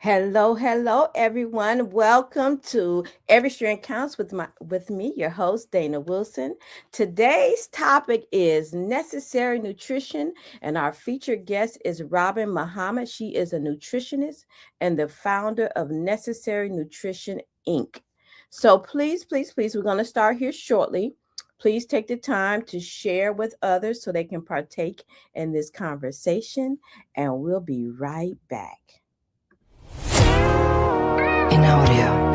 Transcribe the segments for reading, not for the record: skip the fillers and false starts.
Hello, everyone. Welcome to Every Strand Counts with me, your host Dana Wilson. Today's topic is necessary nutrition, and our featured guest is Robin Muhammad. She is a nutritionist and the founder of Necessary Nutrition Inc. So please, we're going to start here shortly. Please take the time to share with others so they can partake in this conversation, and we'll be right back. In audio.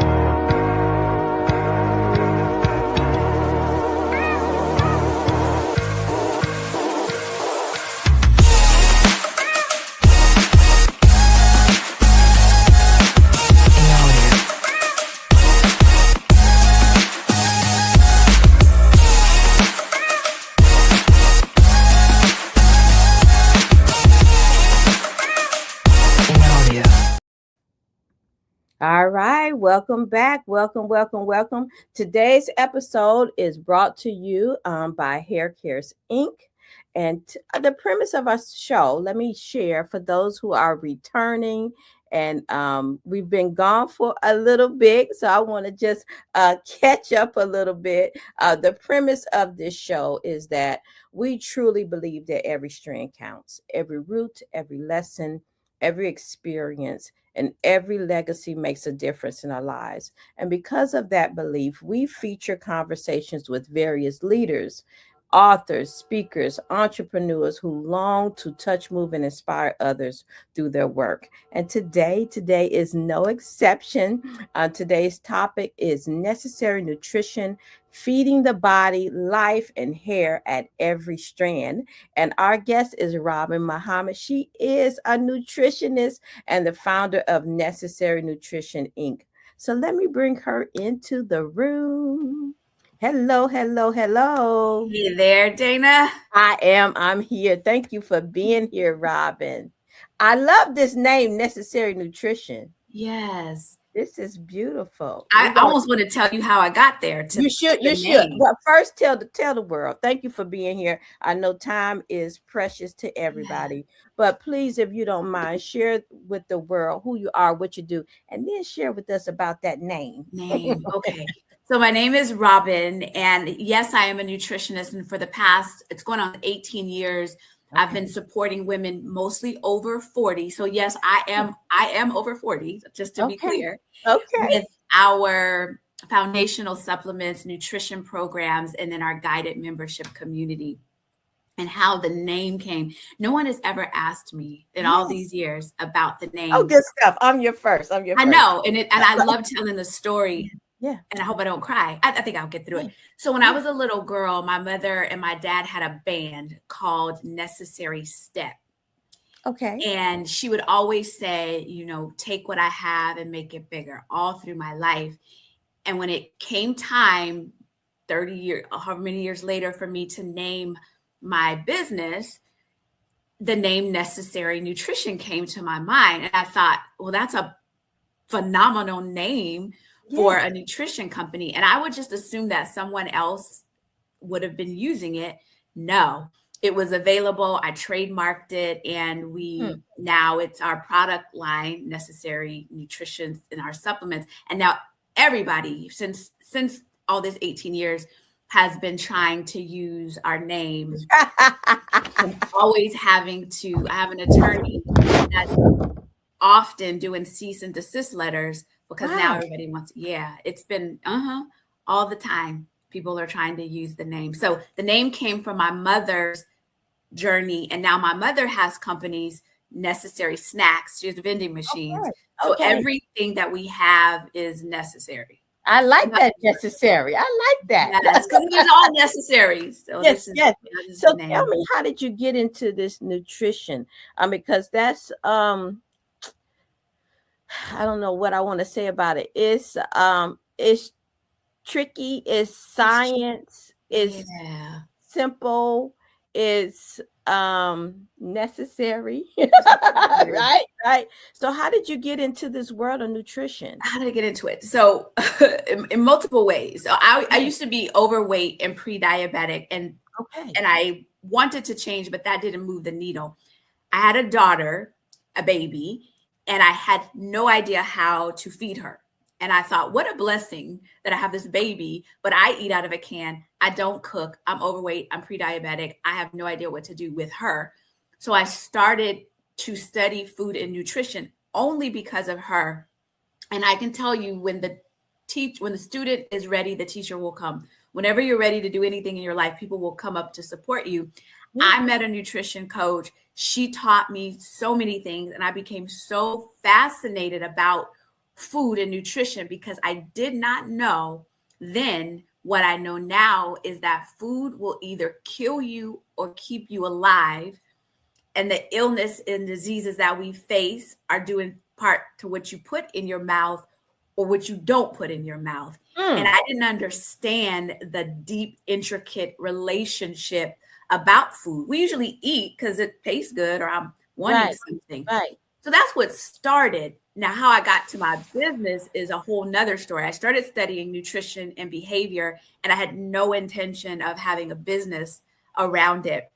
All right, welcome back. Welcome. Today's episode is brought to you by Hair Cares Inc. And the premise of our show, let me share for those who are returning. And we've been gone for a little bit, so I want to just catch up a little bit. The premise of this show is that we truly believe that every strand counts, every root, every lesson, every experience, and every legacy makes a difference in our lives. And because of that belief, we feature conversations with various leaders, authors, speakers, entrepreneurs who long to touch, move, and inspire others through their work. And today is no exception. Today's topic is necessary nutrition, feeding the body, life, and hair at every strand. And our guest is Robin Muhammad. She is a nutritionist and the founder of Necessary Nutrition Inc. So let me bring her into the room. Hello. Hey there, Dana. I'm here. Thank you for being here, Robin. I love this name, Necessary Nutrition. Yes. This is beautiful. I almost want to tell you how I got there. You should. But first, tell the world. Thank you for being here. I know time is precious to everybody, but please, if you don't mind, share with the world who you are, what you do, and then share with us about that name. Okay. So my name is Robin, and yes, I am a nutritionist. And for the past, it's going on 18 years. Okay. I've been supporting women mostly over 40. So yes, I am over 40, just to be clear. Okay. With our foundational supplements, nutrition programs, and then our guided membership community. And how the name came. No one has ever asked me in all these years about the name. Oh, good stuff. I'm your first. I know. And I love telling the story. Yeah. And I hope I don't cry. I think I'll get through it. So when I was a little girl, my mother and my dad had a band called Necessary Step. Okay. And she would always say, take what I have and make it bigger all through my life. And when it came time, 30 years, however many years later, for me to name my business, the name Necessary Nutrition came to my mind. And I thought, well, that's a phenomenal name for a nutrition company. And I would just assume that someone else would have been using it. No, it was available. I trademarked it, and now it's our product line, Necessary Nutrition, in our supplements. And now everybody, since all this 18 years, has been trying to use our name. I'm always I have an attorney that's often doing cease and desist letters because now everybody wants, it's been all the time. People are trying to use the name. So the name came from my mother's journey. And now my mother has companies, Necessary Snacks. She has vending machines. Okay. So everything that we have is necessary. I like that, necessary. I like that. Yes, because it's all necessary. So yes. So tell me, how did you get into this nutrition? Because that's I don't know what I want to say about it. It's tricky. It's science. It's simple. It's necessary. Right. So how did you get into this world of nutrition? How did I get into it? So in multiple ways. So I used to be overweight and pre-diabetic, and I wanted to change, but that didn't move the needle. I had a daughter, a baby, and I had no idea how to feed her. And I thought, what a blessing that I have this baby, but I eat out of a can. I don't cook. I'm overweight. I'm pre-diabetic. I have no idea what to do with her. So I started to study food and nutrition only because of her. And I can tell you, when the student is ready, the teacher will come. Whenever you're ready to do anything in your life, people will come up to support you. Yeah. I met a nutrition coach. She taught me so many things, and I became so fascinated about food and nutrition because I did not know then what I know now is that food will either kill you or keep you alive. And the illness and diseases that we face are due in part to what you put in your mouth or what you don't put in your mouth. And I didn't understand the deep, intricate relationship about food. We usually eat because it tastes good or I'm wanting something. Right. So that's what started. Now, how I got to my business is a whole nother story. I started studying nutrition and behavior, and I had no intention of having a business around it.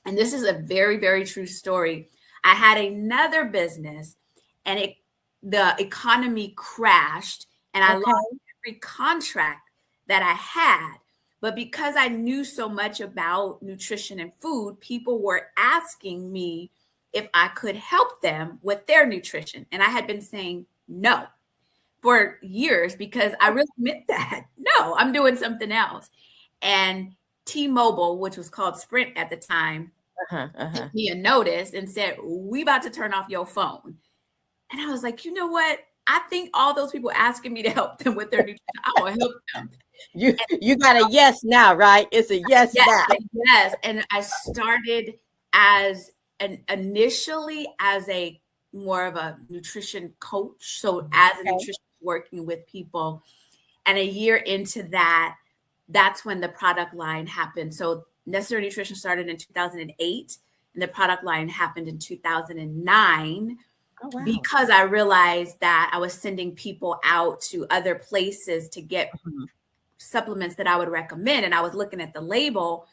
And this is a very, very true story. I had another business, and the economy crashed, and I lost every contract that I had. But because I knew so much about nutrition and food, people were asking me if I could help them with their nutrition. And I had been saying no for years because I really meant that. No, I'm doing something else. And T-Mobile, which was called Sprint at the time, sent me a notice and said, we about to turn off your phone. And I was like, you know what? I think all those people asking me to help them with their nutrition, I will help them. You got a yes now, right? It's a yes now. Yes. And I started initially as a more of a nutrition coach. So as a nutrition working with people, and a year into that, that's when the product line happened. So Necessary Nutrition started in 2008, and the product line happened in 2009. Oh, wow. Because I realized that I was sending people out to other places to get supplements that I would recommend. And I was looking at the label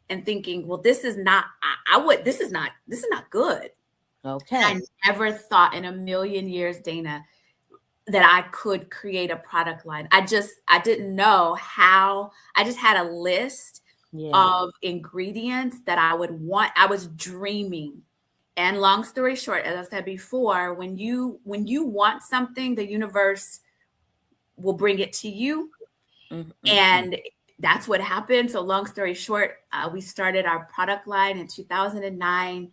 and thinking, well, this is not good. Okay. And I never thought in a million years, Dana, that I could create a product line. I didn't know how. I just had a list of ingredients that I would want. I was dreaming. And long story short, as I said before, when you want something, the universe will bring it to you. And that's what happened. So long story short, we started our product line in 2009.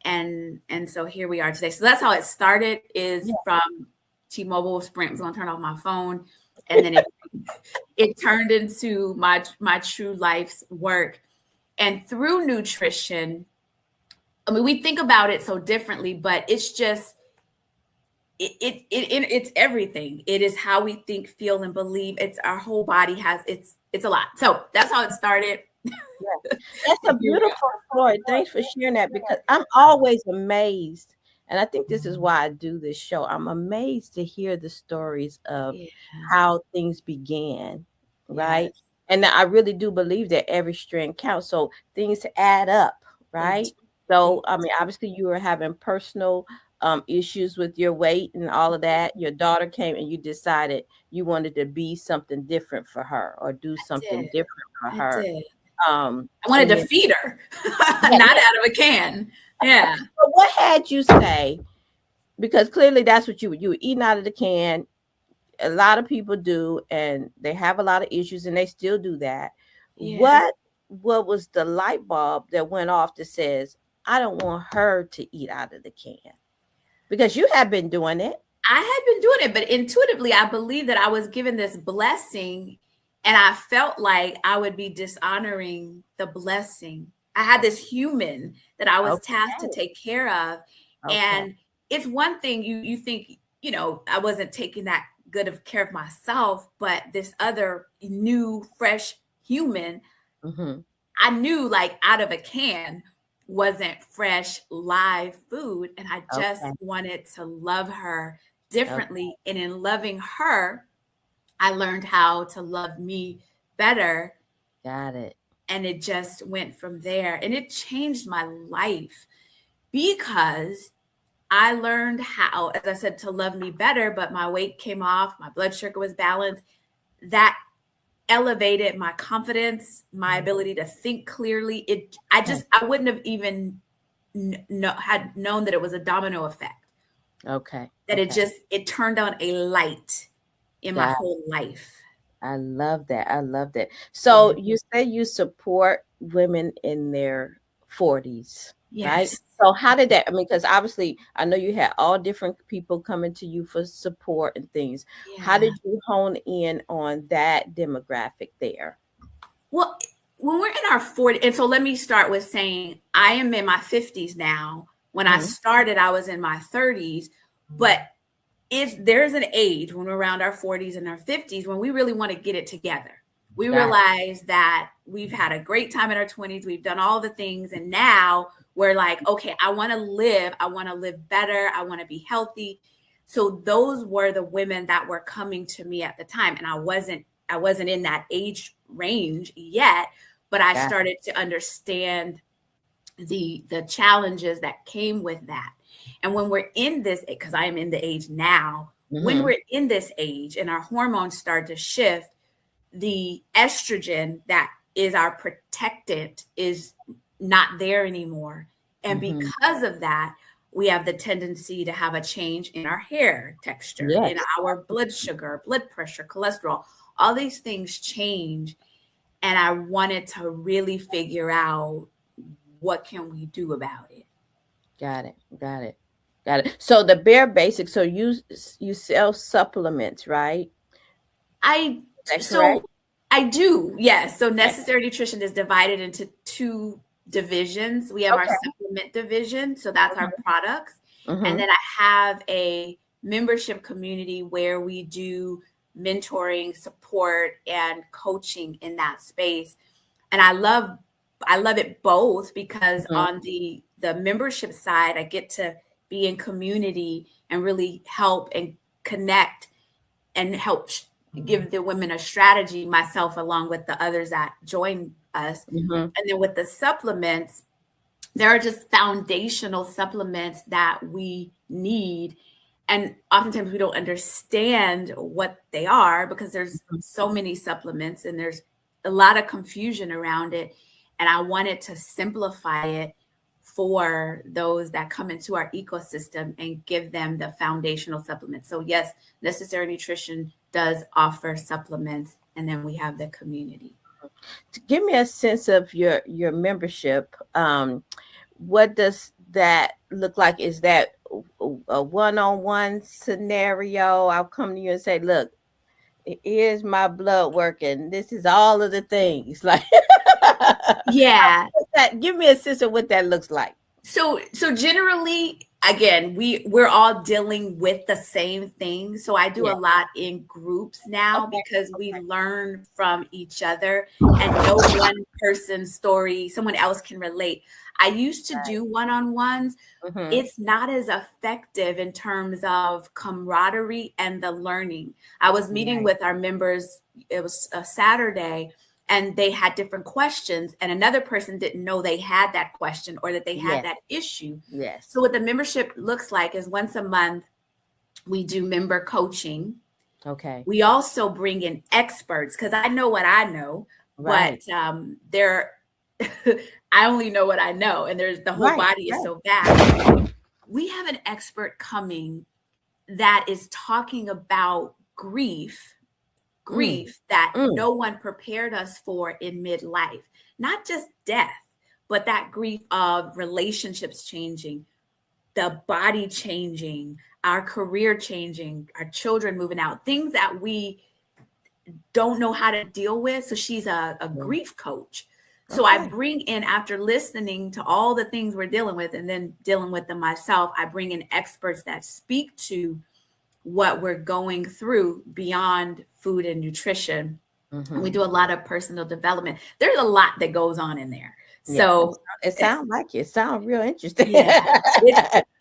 And so here we are today. So that's how it started, is from T-Mobile. Sprint was going to turn off my phone. And then it turned into my true life's work. And through nutrition, I mean, we think about it so differently, but it's just, it's everything. It is how we think, feel, and believe. It's our whole body it's a lot. So that's how it started. That's a beautiful story. Thanks for sharing that, because I'm always amazed. And I think this is why I do this show. I'm amazed to hear the stories of how things began, right? Yes. And I really do believe that every strand counts. So things add up, right? So, I mean, obviously you were having personal issues with your weight and all of that. Your daughter came and you decided you wanted to be something different for her, or do something different for her. I wanted to feed her, not out of a can. Yeah. But what had you say? Because clearly that's what you were eating out of the can. A lot of people do, and they have a lot of issues, and they still do that. Yeah. What was the light bulb that went off that says, I don't want her to eat out of the can? Because you have been doing it. I had been doing it, but intuitively, I believe that I was given this blessing, and I felt like I would be dishonoring the blessing. I had this human that I was tasked to take care of. And it's one thing you think, I wasn't taking that good of care of myself, but this other new, fresh human, I knew like out of a can wasn't fresh, live food. And I just wanted to love her differently. And in loving her, I learned how to love me better. Got it. And it just went from there. And it changed my life, because I learned how, as I said, to love me better, but my weight came off, my blood sugar was balanced. That elevated my confidence, my ability to think clearly. I wouldn't have even had known that it was a domino effect. Okay. That Okay. it turned on a light in my Got whole life. I love that. I love that. Yeah. So you say you support women in their 40s, right? Yes. So how did that, I mean, because obviously I know you had all different people coming to you for support and things. How Yeah. did you hone in on that demographic there? Well, when we're in our 40s, and so let me start with saying I am in my 50s now. When I Mhm. started, I was in my 30s, but there's an age when we're around our 40s and our 50s when we really want to get it together. We Got realize that we've had a great time in our 20s, we've done all the things, and now we're like, okay, I want to live better, I want to be healthy. So those were the women that were coming to me at the time, and I wasn't in that age range yet, but I got started to understand the challenges that came with that. And when we're in this, because I am in the age now, when Mhm. we're in this age and our hormones start to shift, the estrogen that is our protectant is not there anymore. And Mhm. because of that, we have the tendency to have a change in our hair texture, in Yes. our blood sugar, blood pressure, cholesterol. All these things change. And I wanted to really figure out what can we do about it. Got it. Got it. Got it. So the bare basics, so you sell supplements, right? I Is that correct? so I do, yes. So Okay. necessary nutrition is divided into two divisions. We have our Okay. supplement division, so that's our products. And Mhm. then I have a membership community where we do mentoring, support, and coaching in that space. And I love it both because Mhm. on the membership side, I get to be in community and really help and connect and help give the women a strategy, myself along with the others that join us. Mhm. And then with the supplements, there are just foundational supplements that we need. And oftentimes we don't understand what they are because there's Mhm. so many supplements and there's a lot of confusion around it. And I wanted to simplify it for those that come into our ecosystem and give them the foundational supplements. So yes, Necessary Nutrition does offer supplements, and then we have the community. To give me a sense of your membership. What does that look like? Is that a one-on-one scenario? I'll come to you and say, "Look, here's my blood work, and this is all of the things." Like, Yeah. that. Give me a sense of what that looks like. So generally, again, we're all dealing with the same thing. So I do Yeah. a lot in groups now Okay. because we Okay. learn from each other and no one person's story, someone else can relate. I used to do one-on-ones. Mhm. It's not as effective in terms of camaraderie and the learning. I was meeting Right. with our members, it was a Saturday, and they had different questions, and another person didn't know they had that question or that they had Yes. that issue. So, Yes. what the membership looks like is once a month, we do member coaching. Okay. We also bring in experts because I know what I know, but Right. they're I only know what I know, and there's the whole Right. body is Right. so vast. We have an expert coming that is talking about Mm. grief that Mm. no one prepared us for in midlife, not just death, but that grief of relationships changing, the body changing, our career changing, our children moving out, things that we don't know how to deal with. So she's a Mm. grief coach. So I Okay. bring in, after listening to all the things we're dealing with and then dealing with them myself, I bring in experts that speak to what we're going through beyond food and nutrition. And we Mhm. do a lot of personal development. There's a lot that goes on in there. Yeah, So it sounds like it. It sounds real interesting. yeah,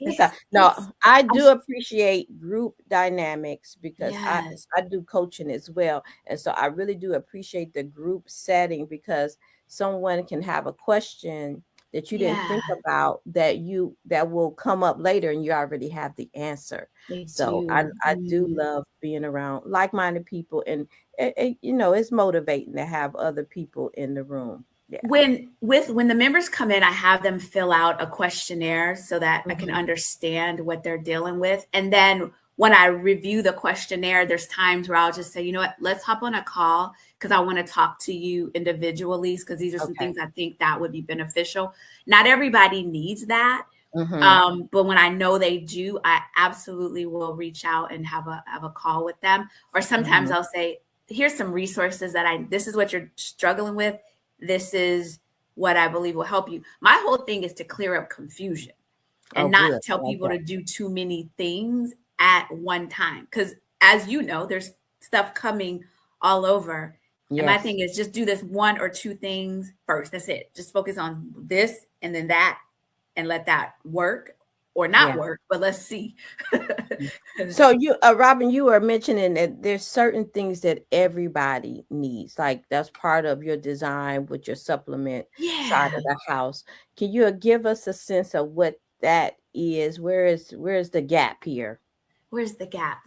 it's No, it's I I, do appreciate group dynamics because yes. I do coaching as well, and so I really do appreciate the group setting because someone can have a question that you didn't Yeah, think about that will come up later and you already have the answer. they So do. I do love being around like-minded people, and it's motivating to have other people in the room. Yeah. When the members come in, I have them fill out a questionnaire so that I can Mhm. understand what they're dealing with. And then when I review the questionnaire, there's times where I'll just say, you know what, let's hop on a call because I want to talk to you individually because these are some Okay. things I think that would be beneficial. Not everybody needs that. Mhm. But when I know they do, I absolutely will reach out and have a call with them. Or sometimes Mhm. I'll say, here's some resources this is what you're struggling with. This is what I believe will help you. My whole thing is to clear up confusion Oh, and not good. tell I like people that. to do too many things at one time. Because as you know, there's stuff coming all over. And my Yes. thing is just do this one or two things first. That's it. Just focus on this and then that and let that work or not Yeah. work, but let's see. So Robin, you were mentioning that there's certain things that everybody needs. Like that's part of your design with your supplement side Yeah. of the house. Can you give us a sense of what that is? Where is the gap here? Where's the gap?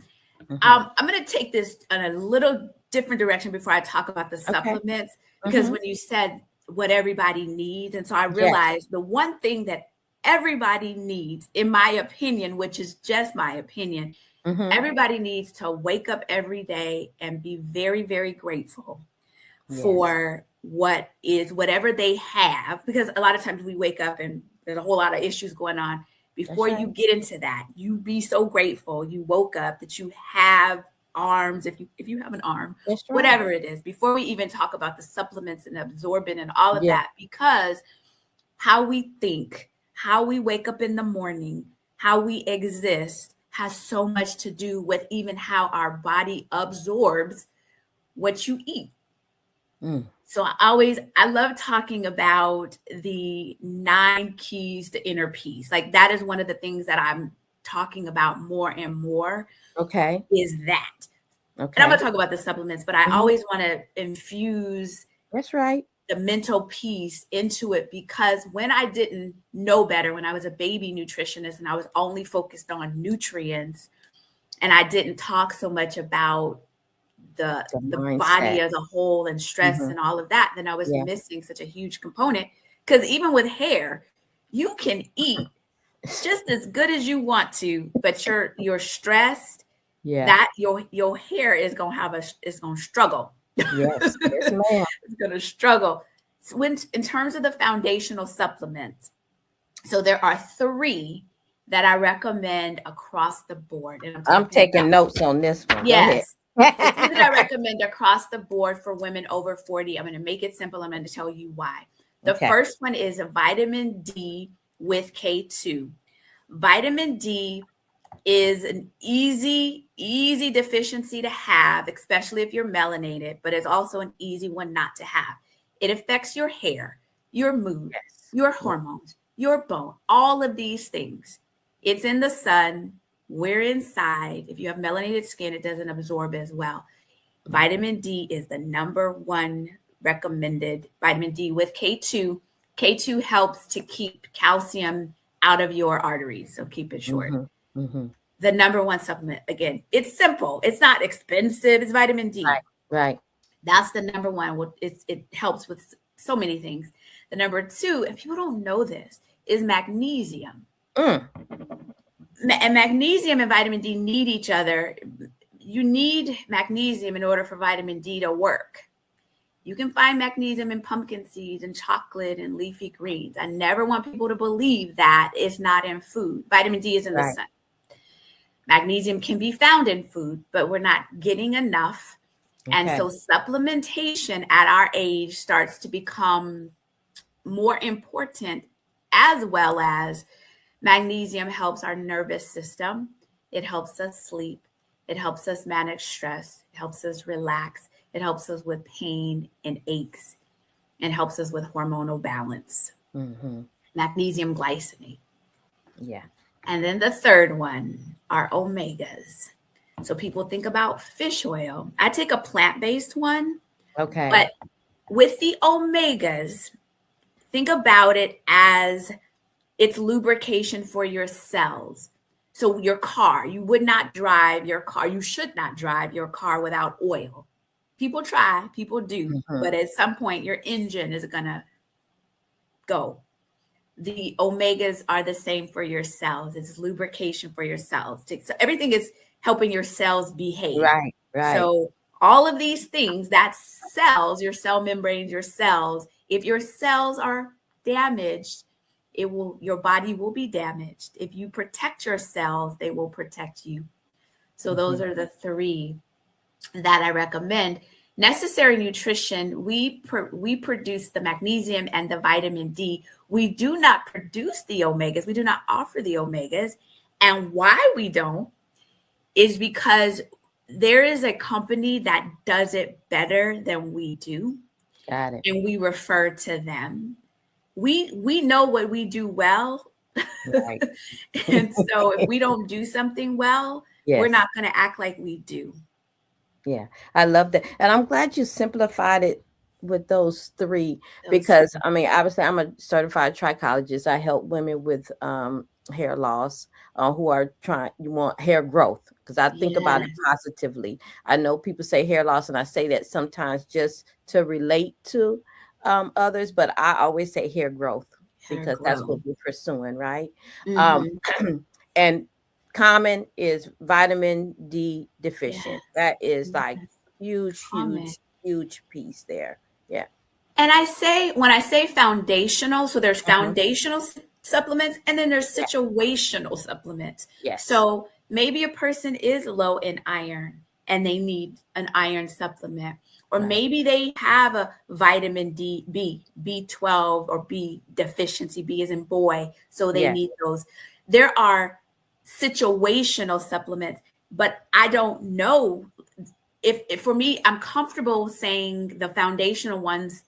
Hmm. I'm going to take this in a little different direction before I talk about the Okay. supplements, because Hmm. when you said what everybody needs, and so I Yes. realized the one thing that everybody needs, in my opinion, which is just my opinion, Hmm. everybody needs to wake up every day and be very, very grateful Yes. for whatever they have, because a lot of times we wake up and there's a whole lot of issues going on. That's Before you right. get into that, you be so grateful you woke up, that you have arms, if you have an arm, That's right. whatever it is, before we even talk about the supplements and absorbent and all of Yeah. that, because how we think, how we wake up in the morning, how we exist has so much to do with even how our body absorbs what you eat. Mm. So I love talking about the 9 keys to inner peace. Like that is one of the things that I'm talking about more and more, Okay. is that. And I'm going Okay. to talk about the supplements, but I Hmm. always want to infuse That's right. the mental piece into it, because when I didn't know better, when I was a baby nutritionist and I was only focused on nutrients and I didn't talk so much about The the mindset. body as a whole and stress Hmm. and all of that, then I was Yeah. missing such a huge component. Because even with hair, you can eat just as good as you want to, but you're stressed, Yeah. that your hair is gonna is gonna struggle. Yes. Yes, ma'am. It's gonna struggle. So when in terms of the foundational supplements, so there are three that I recommend across the board, and I'm I'm talking taking about, notes on this one. Go ahead. yes. The three that I recommend across the board for women over 40, I'm going to make it simple. I'm going to tell you why. The Okay. first one is a vitamin D with K2. Vitamin D is an easy deficiency to have, especially if you're melanated, but it's also an easy one not to have. It affects your hair, your mood, Yes. your Yeah. hormones, your bone, all of these things. It's in the sun. We're inside. If you have melanated skin, it doesn't absorb as well. Vitamin D is the number one recommended vitamin D with K2. K2 helps to keep calcium out of your arteries, so keep it short. Mhm. Mhm. The number one supplement, again, it's simple. It's not expensive. It's vitamin D. Right. Right. That's the number one. It helps with so many things. The number two, and people don't know this, is magnesium. Mm. And magnesium and vitamin D need each other. You need magnesium in order for vitamin D to work. You can find magnesium in pumpkin seeds and chocolate and leafy greens. I never want people to believe that it's not in food. Vitamin D is in the Right. sun. Magnesium can be found in food, but we're not getting enough. And Okay. so supplementation at our age starts to become more important, as well as magnesium helps our nervous system. It helps us sleep. It helps us manage stress. It helps us relax. It helps us with pain and aches, and helps us with hormonal balance. Mhm. Magnesium glycinate. Yeah. And then the third one are omegas. So people think about fish oil. I take a plant-based one, Okay. but with the omegas, think about it as it's lubrication for your cells. So your car, you would not drive your car. You should not drive your car without oil. People try, people do, but at some point your engine is going to go. The omegas are the same for your cells. It's lubrication for your cells. So everything is helping your cells behave. Right, right. So all of these things, that's cells, your cell membranes, your cells. If your cells are damaged, your body will be damaged. If you protect your cells, they will protect you. So those are the three that I recommend. Necessary nutrition, we produce the magnesium and the vitamin D. We do not produce the omegas. We do not offer the omegas. And why we don't is because there is a company that does it better than we do. Got it. And we refer to them. We know what we do well. Right. And so if we don't do something well, we're not going to act like we do. Yeah, I love that. And I'm glad you simplified it with those three, because I mean, obviously I'm a certified trichologist. I help women with hair loss who are you want hair growth, because I think about it positively. I know people say hair loss, and I say that sometimes just to relate to others, but I always say hair growth because that's what we're pursuing, right? And common is vitamin D deficient. That is like huge piece there. Yeah. And when I say foundational, so there's foundational supplements and then there's situational supplements. Yes. So maybe a person is low in iron and they need an iron supplement, or maybe they have a vitamin D, B12 or B deficiency. B is in boy. So they need those. There are situational supplements, but I don't know if for me, I'm comfortable saying the foundational ones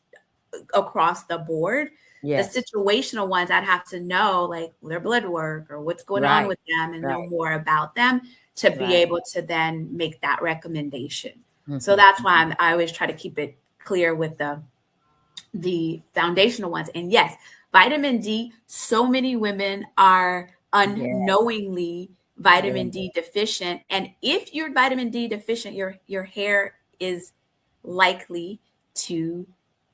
across the board. The situational ones, I'd have to know like their blood work or what's going on with them and know more about them to be able to then make that recommendation. So that's why I always try to keep it clear with the foundational ones. And yes, vitamin D, so many women are unknowingly vitamin D deficient. And if you're vitamin D deficient, your hair is likely to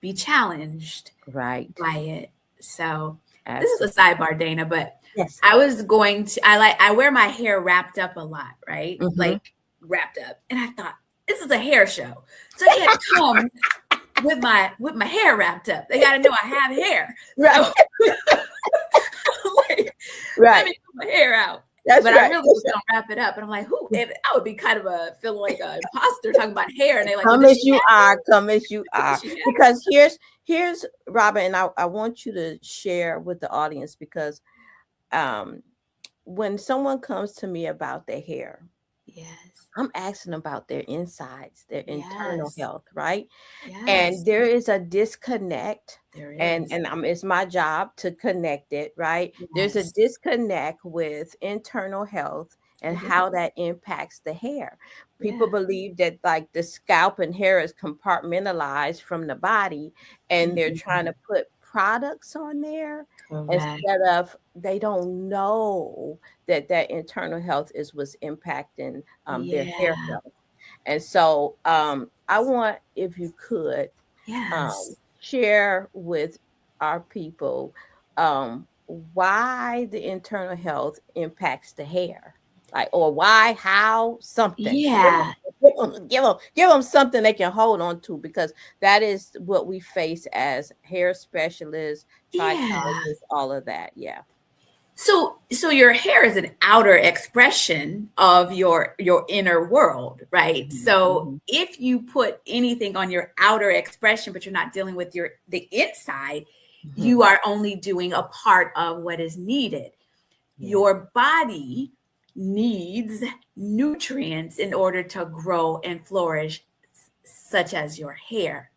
be challenged by it. So this is a sidebar, Dana, but I was I wear my hair wrapped up a lot, right? Like wrapped up. And I thought, this is a hair show. So I can't come with my hair wrapped up. They got to know I have hair. So, let me put my hair out. But I really was gonna wrap it up, and I'm like, I would be kind of feeling like an imposter talking about hair, and they like, come as you are. Because here's Robin, and I want you to share with the audience, because when someone comes to me about their hair, I'm asking about their insides, their internal health, right? And there is a disconnect. And it's my job to connect it, right? There's a disconnect with internal health and how that impacts the hair. People believe that like the scalp and hair is compartmentalized from the body, and they're trying to put products on there instead of, they don't know that internal health is what's impacting their hair health. And so I want, if you could share with our people why the internal health impacts the hair, like, or why, how, something. Give them something they can hold on to, because that is what we face as hair specialists, trichologists, all of that. So your hair is an outer expression of your inner world, right? So if you put anything on your outer expression, but you're not dealing with the inside, you are only doing a part of what is needed. Your body needs nutrients in order to grow and flourish, such as your hair.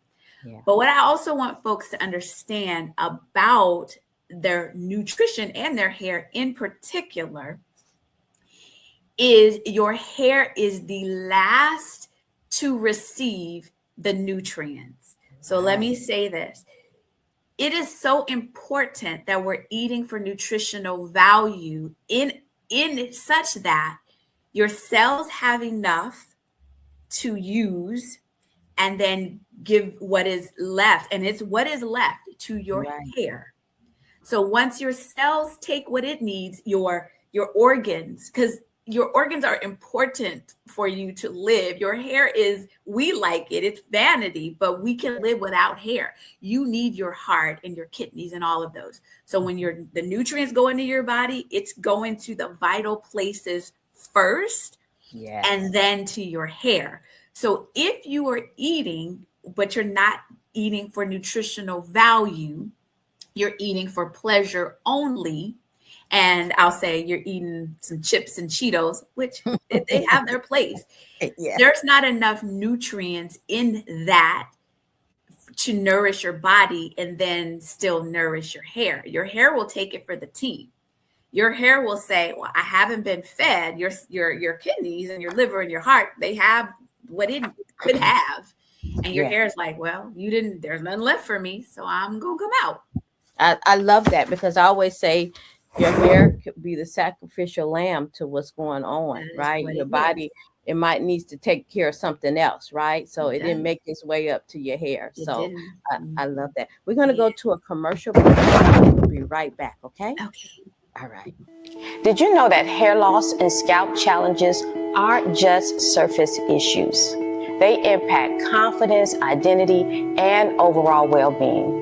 But what I also want folks to understand about their nutrition and their hair in particular is your hair is the last to receive the nutrients. So let me say this. it is so important that we're eating for nutritional value in such that your cells have enough to use and then give what is left, and it's what is left to your Right. hair. So once your cells take what it needs, your organs, because your organs are important for you to live. Your hair is, we like it, it's vanity, but we can live without hair. You need your heart and your kidneys and all of those. So when the nutrients go into your body, it's going to the vital places first Yes. and then to your hair. So if you are eating, but you're not eating for nutritional value, you're eating for pleasure only, and I'll say you're eating some chips and Cheetos, which they have their place. Yeah. There's not enough nutrients in that to nourish your body and then still nourish your hair. Your hair will take it for the team. Your hair will say, well, I haven't been fed. Your kidneys and your liver and your heart, they have what it could have. And your hair is like, well, you didn't, there's nothing left for me, so I'm going to come out. I love that, because I always say your hair could be the sacrificial lamb to what's going on, right? Your body, it might needs to take care of something else, right? So it didn't make its way up to your hair. So I love that. We're going to go to a commercial break. We'll be right back, okay? Okay. All right. Did you know that hair loss and scalp challenges aren't just surface issues? They impact confidence, identity, and overall well-being.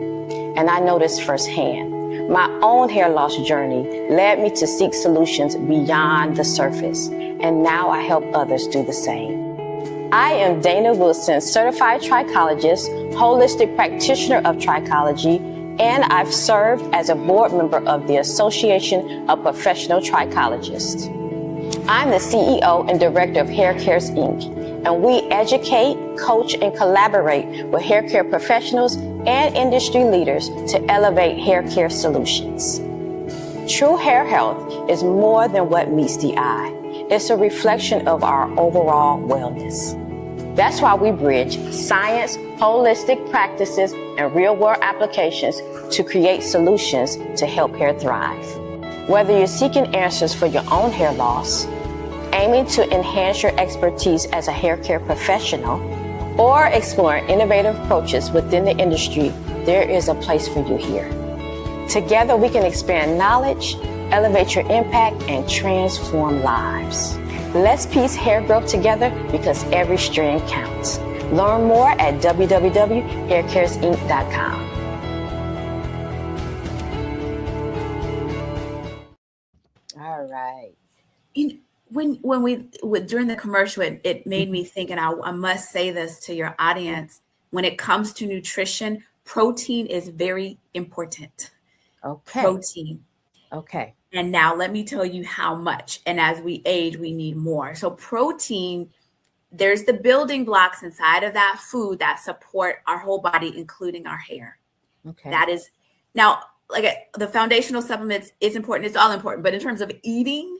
And I noticed firsthand. My own hair loss journey led me to seek solutions beyond the surface, and now I help others do the same. I am Dana Wilson, certified trichologist, holistic practitioner of trichology, and I've served as a board member of the Association of Professional Trichologists. I'm the CEO and director of Hair Cares Inc., and we educate, coach, and collaborate with hair care professionals and industry leaders to elevate hair care solutions. True hair health is more than what meets the eye. It's a reflection of our overall wellness. That's why we bridge science, holistic practices, and real-world applications to create solutions to help hair thrive. Whether you're seeking answers for your own hair loss, aiming to enhance your expertise as a hair care professional, or exploring innovative approaches within the industry, there is a place for you here. Together, we can expand knowledge, elevate your impact, and transform lives. Let's piece hair growth together, because every strand counts. Learn more at www.haircaresinc.com. All right. When we during the commercial, it made me think, and I must say this to your audience: when it comes to nutrition, protein is very important. Okay. Protein. Okay. And now let me tell you how much. And as we age, we need more. So protein, there's the building blocks inside of that food that support our whole body, including our hair. Okay. That is now, like, the foundational supplements is important. It's all important. But in terms of eating,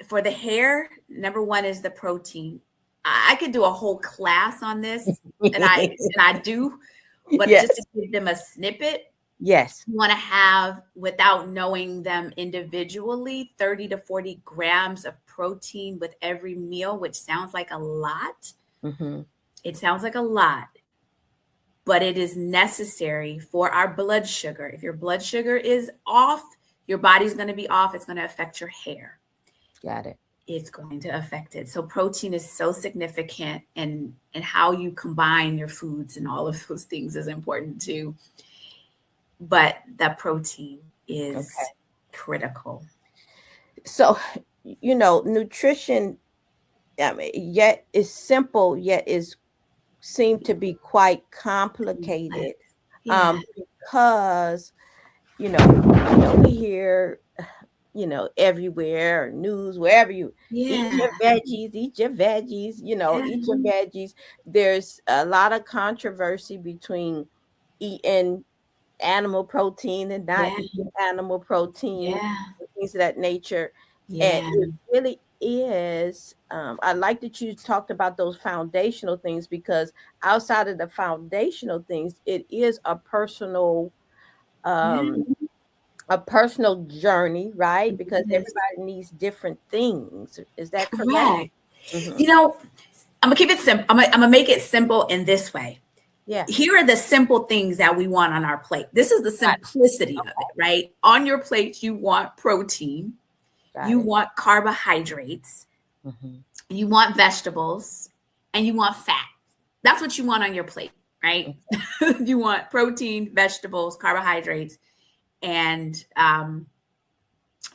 for the hair, number one is the protein. I could do a whole class on this, and I do, but just to give them a snippet. Yes. You want to have, without knowing them individually, 30 to 40 grams of protein with every meal, which sounds like a lot. It sounds like a lot, but it is necessary for our blood sugar. If your blood sugar is off, your body's going to be off. It's going to affect your hair. Got it. It's going to affect it. So protein is so significant, and how you combine your foods and all of those things is important too. But that protein is critical. So, nutrition, yet is simple, yet is seem to be quite complicated. Because, we hear, everywhere, news, wherever you eat your veggies, eat your veggies. There's a lot of controversy between eating animal protein and not eating animal protein, things of that nature. And is, I like that you talked about those foundational things, because outside of the foundational things, it is um, a personal journey, right? Because Yes. everybody needs different things. Is that correct? Correct. Mm-hmm. You know, I'm gonna keep it simple. I'm gonna make it simple in this way. Yeah. Here are the simple things that we want on our plate. This is the Got simplicity of it, right? On your plate, you want protein, you it. want carbohydrates, Mm-hmm. you want vegetables, and you want fat. That's what you want on your plate, right? You want protein, vegetables, carbohydrates, and In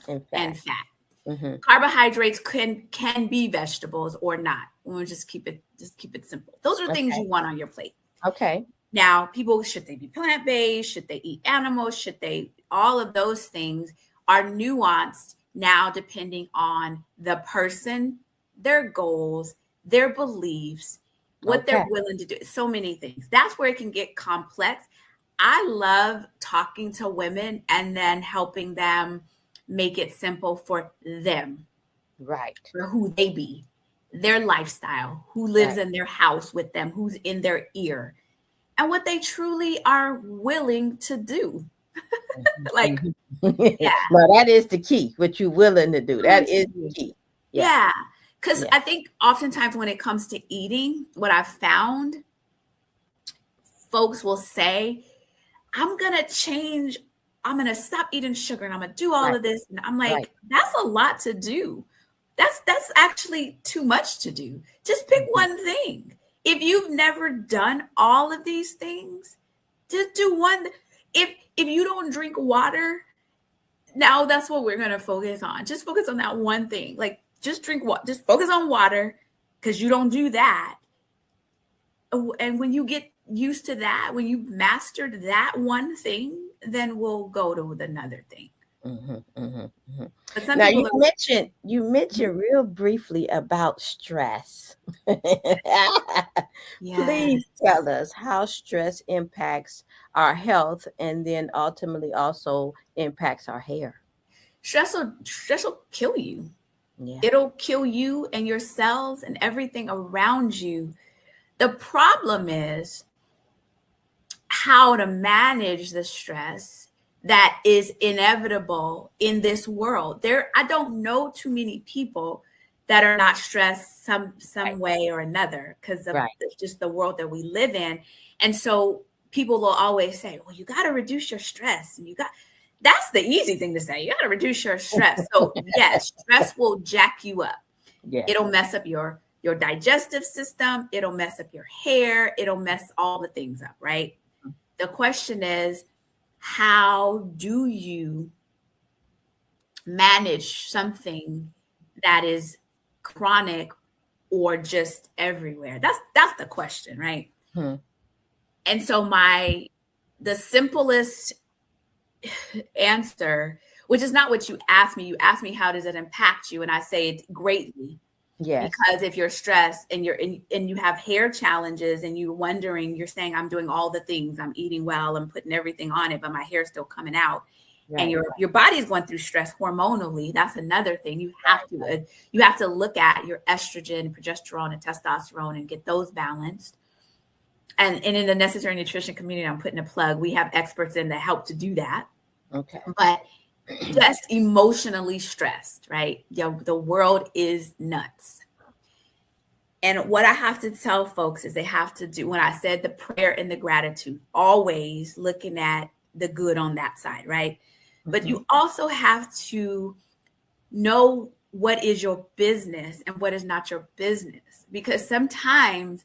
and fact. fat. Mm-hmm. Carbohydrates can be vegetables or not. We'll just keep it simple. Those are things Okay. you want on your plate. Okay. Now, people, should they be plant-based? Should they eat animals? Should they, all of those things are nuanced now depending on the person, their goals, their beliefs, what Okay. they're willing to do. So many things. That's where it can get complex. I love talking to women and then helping them make it simple for them, Right. for who they be, their lifestyle, who lives Right. in their house with them, who's in their ear, and what they truly are willing to do. Like, Mhm. yeah, No, that is the key. What you're willing to do. willing That to is the do. key. Yeah. Yeah. Because Yeah. I think oftentimes when it comes to eating, what I've found, folks will say, I'm going to change, I'm going to stop eating sugar and I'm going to do all Right. of this. And I'm Right. like, that's a lot to do. That's actually too much to do. Just pick Mhm. one thing. If you've never done all of these things, just do one. If you don't drink water, now that's what we're gonna focus on. Just focus on that one thing. Like just drink water. Just focus on water because you don't do that. And when you get used to that, when you mastered that one thing, then we'll go to another thing. Mhm, mhm, mhm. But some Now people are. you mentioned real briefly about stress. Yeah. Please tell us how stress impacts our health, and then ultimately also impacts our hair. Stress will kill you. Yeah. It'll kill you and your cells and everything around you. The problem is how to manage the stress that is inevitable in this world. I don't know too many people that are not stressed some Right. way or another because of Right. just the world that we live in. And so people will always say, well, you got to reduce your stress. And that's the easy thing to say. You got to reduce your stress. So yes, stress will jack you up. Yes. It'll mess up your digestive system. It'll mess up your hair. It'll mess all the things up, right? The question is, how do you manage something that is chronic or just everywhere? That's the question, right? Hmm. And so the simplest answer, which is not what you asked me. You asked me how does it impact you, and I say it greatly. Yes. Because if you're stressed and and you have hair challenges and you're wondering, you're saying, I'm doing all the things, I'm eating well, I'm putting everything on it, but my hair's still coming out. And Right. your body's going through stress hormonally. That's another thing. You have to look at your estrogen, progesterone, and testosterone and get those balanced. And in the necessary nutrition community, I'm putting a plug. We have experts in that help to do that. Okay. But just emotionally stressed, right? The world is nuts. And what I have to tell folks is they have to do, when I said the prayer and the gratitude, always looking at the good on that side, right? But you also have to know what is your business and what is not your business. Because sometimes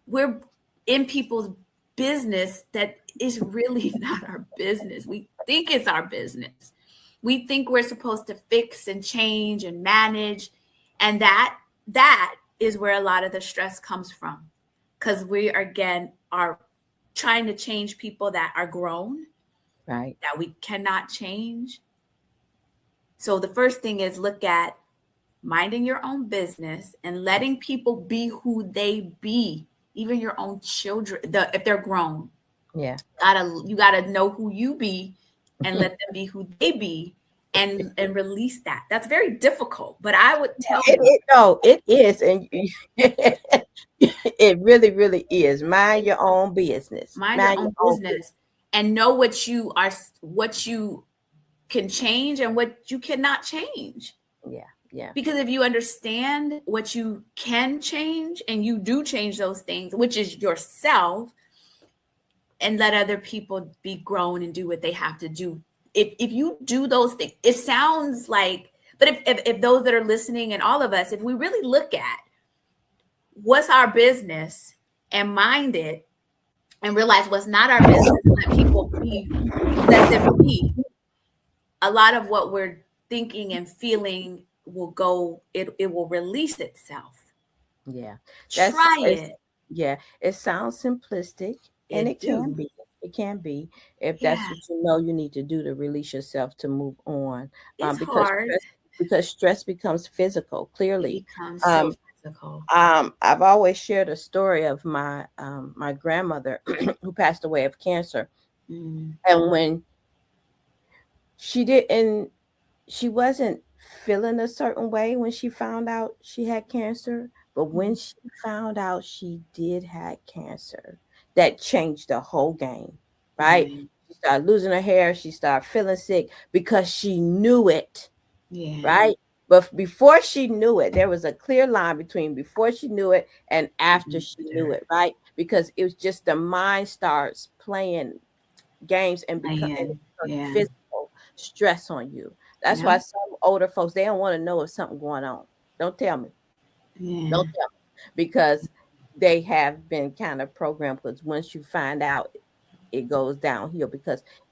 we're in people's business that is really not our business. We think it's our business. We think we're supposed to fix and change and manage. And that is where a lot of the stress comes from. Because we again are trying to change people that are grown, Right. that we cannot change. So the first thing is look at minding your own business and letting people be who they be, even your own children, if they're grown. Yeah. You gotta know who you be and let them be who they be, and release that. That's very difficult, but I would tell It, you, no, it is, and it really, really is. Mind your own business. mind your Mind your own own business. business and know what you can change and what you cannot change. Yeah, yeah, Because if you understand what you can change and you do change those things, which is yourself, and let other people be grown and do what they have to do. If you do those things, it sounds like, but if those that are listening and all of us, if we really look at what's our business and mind it and realize what's not our business and let people be, let them be, a lot of what we're thinking and feeling will go, it will release itself. yeah. Try it. Yeah. It sounds simplistic, and It it can do. be. It can be if that's Yeah. what you know you need to do to release yourself to move on. It's Because hard. stress becomes physical. It Clearly, becomes so physical. I've always shared a story of my grandmother who passed away of cancer, Mm. and when she didn't she wasn't feeling a certain way when she found out she had cancer, but when Mm. she found out she did have cancer, that changed the whole game, right? Yeah. She started losing her hair, she started feeling sick because she knew it, Yeah. right? But before she knew it, there was a clear line between before she knew it and after she knew After. it, right? Because it was just the mind starts playing games and Man. Yeah. physical stress on you. That's Yeah. why some older folks, they don't want to know if something going on. Don't tell me. Yeah. Don't tell me. Because they have been kind of programmed, because once you find out, it goes downhill,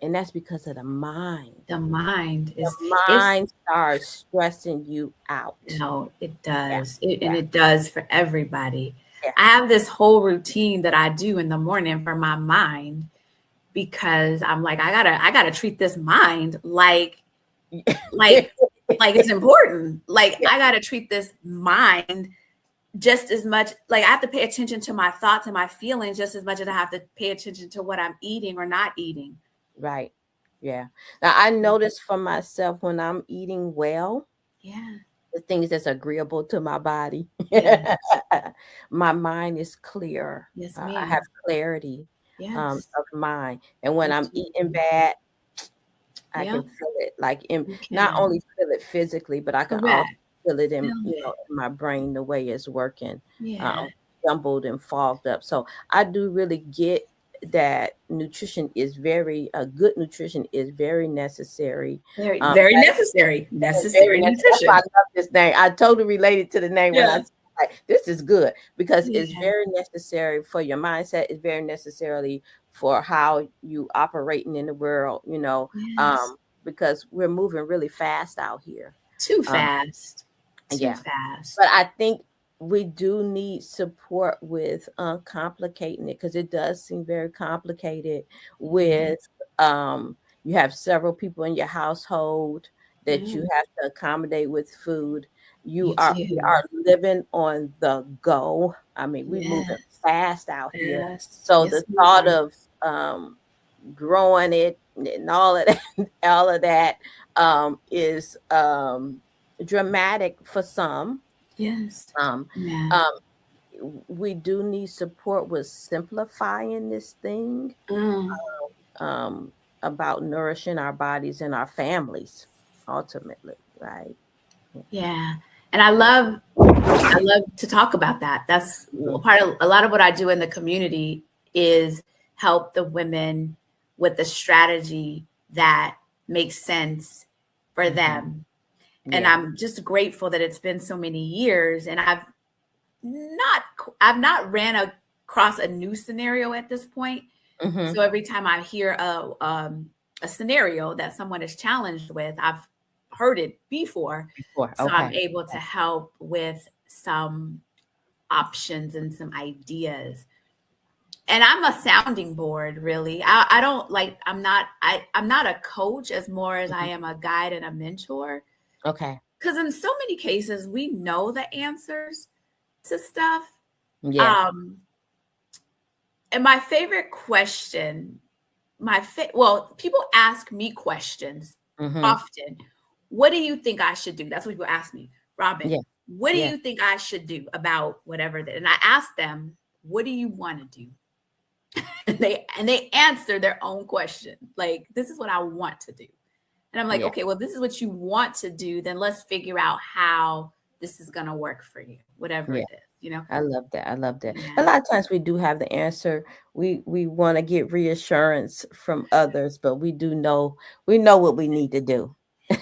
and that's because of the mind. The mind The it's mind starts stressing you out. no, it Yeah. does. And Yeah. it does for everybody. Yeah. I have this whole routine that I do in the morning for my mind because I'm like, I gotta treat this mind like it's important. Like I gotta treat this mind just as much, like I have to pay attention to my thoughts and my feelings just as much as I have to pay attention to what I'm eating or not eating. Right. Yeah. Now I notice for myself when I'm eating well, Yeah. the things that's agreeable to my body, Yeah. my mind is clear. Yes, I have ma'am. clarity Yes. of mind. And when Me I'm too. eating bad, I Yeah, can feel it, like you not can. only feel it physically, but I can also Correct. feel it in, Feel it. in my brain, the way it's working, Yeah. um, jumbled and fogged up. So I do really get that nutrition is good nutrition is very necessary. Very, Um, very necessary. it's very Necessary necessary. That's why I nutrition. love this name. I totally related to the name when I Yeah. said, like, this is good, because it's Yeah. very necessary for your mindset. It's very necessarily for how you operating in the world, Yes. because we're moving really fast out here. Too Um, fast. Too yeah. But fast. I think we do need support with uncomplicating it, because it does seem very complicated Yeah. with you have several people in your household that Yeah. you have to accommodate with food. You We do. are living on the go. I mean, we moving Yes. fast out here. Fast. So Yes, the we thought are. of growing it and all of that, all of that is dramatic for some. Yes. Um, Yeah. um, we do need support with simplifying this thing, Mm. um, about nourishing our bodies and our families, ultimately, right? Yeah. And I love to talk about that. That's Mhm. part of a lot of what I do in the community is help the women with the strategy that makes sense for Mhm. them. And Yeah. I'm just grateful that it's been so many years and not I've not ran across a new scenario at this point. Hmm. So every time I hear a scenario that someone is challenged with, I've heard it before. Before. So I'm Okay. able to help with some options and some ideas. And I'm a sounding board, really. I don't like I'm not a coach as more as I Mhm. am a guide and a mentor. Okay. Because in so many cases we know the answers to stuff. Yeah. Um, and my favorite question, well, people ask me questions Hmm. often. what do you think I should do? That's what people ask me. Robin, Yeah. what do Yeah. you think I should do about whatever? And I ask them, what do you want to do? And they answer their own question. Like, this is what I want to do. And I'm like, Yeah. okay, well, this is what you want to do. Then let's figure out how this is going to work for you, whatever Yeah. it is, you know? I love that. I love that. Yeah. A lot of times we do have the answer. We want to get reassurance from others, but we know what we need to do. I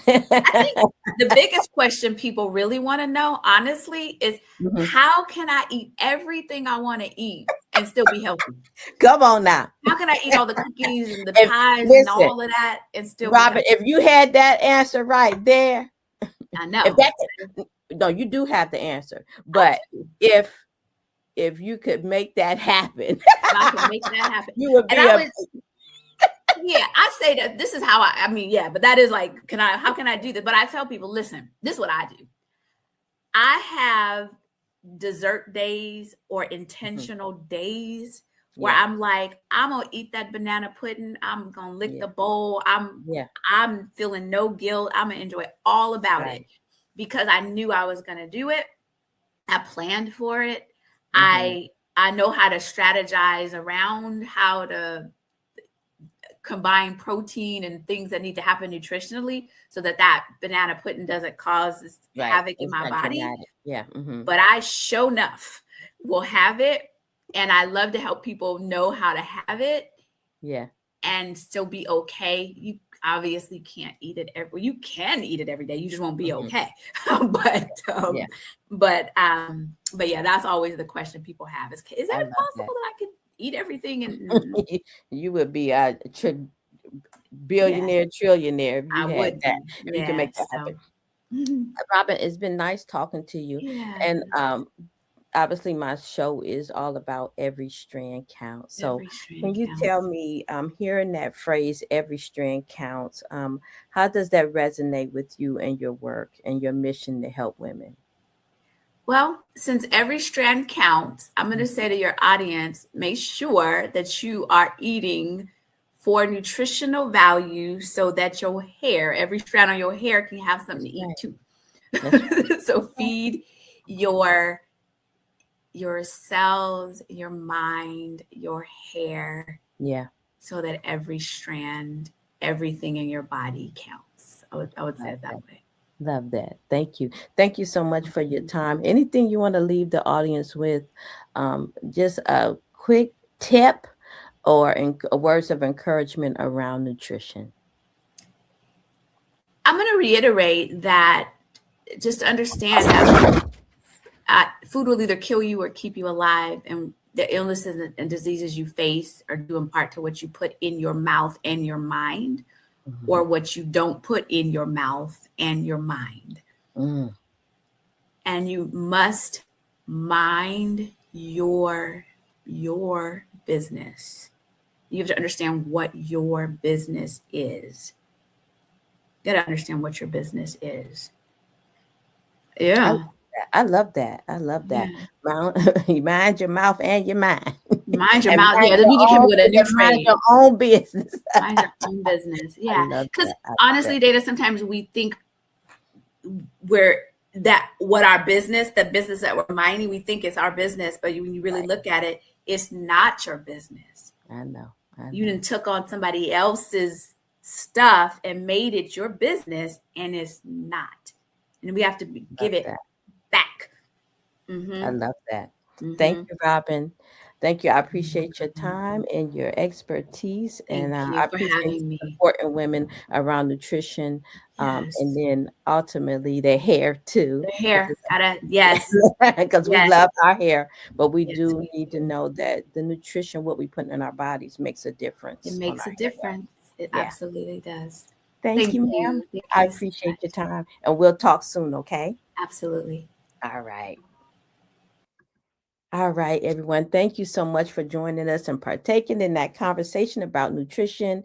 think the biggest question people really want to know, honestly, is Mhm. how can I eat everything I want to eat and still be healthy? Come on now. How can I eat all the cookies and the If- pies and listen, all of that and still be Robin, healthy? if you had that answer right there, I know. if that no, you do have the answer. But if you could make that happen, If I can make that happen. you would be And yeah, I say that this is how I mean, yeah, but that is like, how can I do that? But I tell people, listen, this is what I do. I have dessert days or intentional days where Yeah. I'm like, I'm gonna eat that banana pudding. I'm gonna lick Yeah. the bowl. Yeah. I'm feeling no guilt. I'm gonna enjoy all about Right. it because I knew I was gonna do it. I planned for it. Mhm. I know how to strategize around how to combine protein and things that need to happen nutritionally so that banana pudding doesn't cause this Right. havoc in It's my not body. dramatic. Yeah. Mhm. But I show enough will have it. And I love to help people know how to have it Yeah. and still be okay. You obviously can't eat it you can eat it every day. You just won't be Mhm. okay. Yeah. But yeah, that's always the question people have is I that love possible that I could eat everything? And You would be a billionaire, trillionaire if you I had would that. be. If you can Yeah. make that happen. So Robin, it's been nice talking to you. yeah. And obviously my show is all about every strand counts. So Every strand can you counts. tell me, hearing that phrase, every strand counts, how does that resonate with you and your work and your mission to help women? Well, since every strand counts, I'm going to say to your audience, make sure that you are eating for nutritional value so that your hair, every strand on your hair can have something to eat Right. too. That's So feed your cells, your mind, your hair, Yeah. so that every strand, everything in your body counts. I would say Love it that that. way. Love that. Thank you. Thank you so much for your time. Anything you want to leave the audience with? Just a quick tip or words of encouragement around nutrition. I'm going to reiterate that just understand that food will either kill you or keep you alive. And the illnesses and diseases you face are due in part to what you put in your mouth and your mind, Mhm. or what you don't put in your mouth and your mind. Mm. And you must mind your business. You have to understand what your business is. You got to understand what your business is. Yeah. I love that. I love that. You mind your mouth and your mind. Mind your And mouth. mind Yeah, let me your get him own, with a new and mind phrase. your own business. Mind your own business. I Yeah. love Because that. I love honestly, that. Data, sometimes we think what our business, the business that we're minding, we think it's our business, but when you really Right. look at it, it's not your business. I know. You done took on somebody else's stuff and made it your business, and it's not. And we have to give it that. back. I Mm-hmm. love that. Thank you, Robin. Thank you. I appreciate your time and your expertise, and Thank you I for appreciate having you me. supporting women around nutrition, Yes. and then ultimately their hair too, The hair, yes. because we Yes. love our hair, but we Yes, do we need to know that the nutrition, what we put in our bodies, makes a difference. It on makes our a hair. difference. It Yeah. absolutely does. Thank you, ma'am. Thank I you so appreciate your much. time, and we'll talk soon. Okay. Absolutely. All right. All right, everyone. Thank you so much for joining us and partaking in that conversation about nutrition.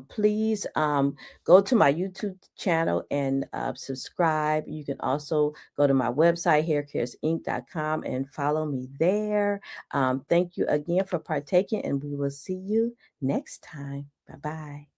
Please go to my YouTube channel and subscribe. You can also go to my website, haircaresinc.com, and follow me there. Thank you again for partaking, and we will see you next time. Bye-bye.